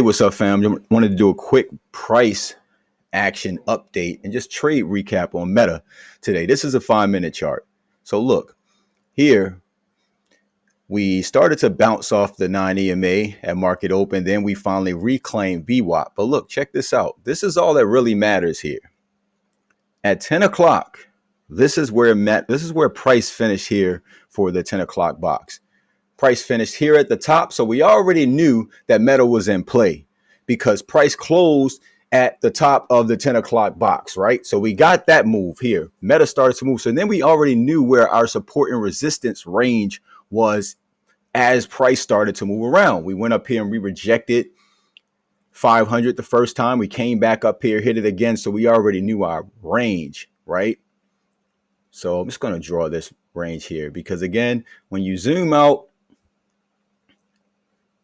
Hey, what's up, fam? Just wanted to do a quick price action update and just trade recap on Meta today. This is a 5-minute chart. So look, here we started to bounce off the 9 EMA at market open. Then we finally reclaimed VWAP. But look, check this out. This is all that really matters here. At 10 o'clock, this is where price finished here for the 10 o'clock box. Price finished here at the top. So we already knew that Meta was in play because price closed at the top of the 10 o'clock box, right? So we got that move here. Meta started to move. So then we already knew where our support and resistance range was as price started to move around. We went up here and we rejected 500 the first time. We came back up here, hit it again. So we already knew our range, right? So I'm just going to draw this range here because, again, when you zoom out,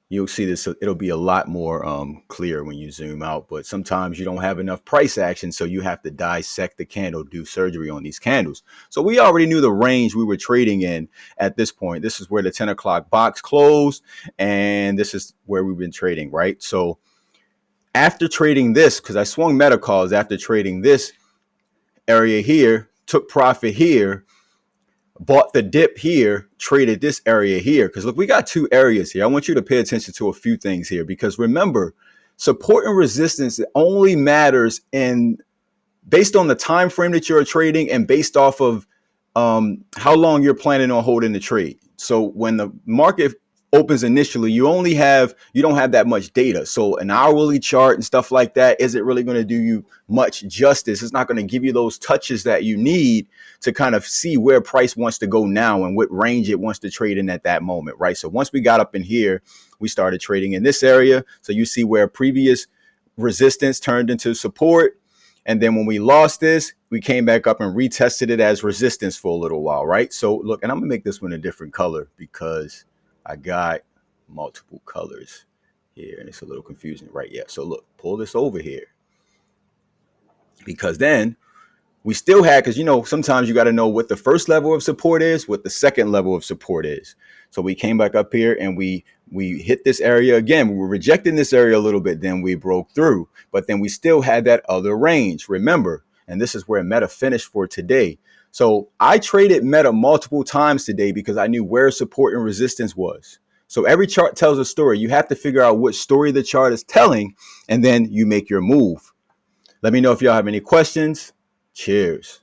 you'll see this. It'll be a lot more clear when you zoom out, but sometimes you don't have enough price action. So you have to dissect the candle, do surgery on these candles. So we already knew the range we were trading in at this point. This is where the 10 o'clock box closed, and this is where we've been trading, right? So after trading this, because I swung Meta calls after trading this area here, took profit here, bought the dip here, traded this area here. Because look, we got two areas here. I want you to pay attention to a few things here, because remember, support and resistance only matters based on the time frame that you're trading and based off of how long you're planning on holding the trade. So when the market opens initially, you don't have that much data. So an hourly chart and stuff like that isn't really going to do you much justice. It's not going to give you those touches that you need to kind of see where price wants to go now and what range it wants to trade in at that moment, right? So once we got up in here, we started trading in this area. So you see where previous resistance turned into support. And then when we lost this, we came back up and retested it as resistance for a little while, right? So look, and I'm gonna make this one a different color because I got multiple colors here and it's a little confusing, right? Yeah. So look, pull this over here, because then we still had, because sometimes you got to know what the first level of support is, what the second level of support is. So we came back up here and we hit this area again. We were rejecting this area a little bit, then we broke through, but then we still had that other range, remember, and this is where Meta finished for today. So I traded Meta multiple times today because I knew where support and resistance was. So every chart tells a story. You have to figure out what story the chart is telling, and then you make your move. Let me know if y'all have any questions. Cheers.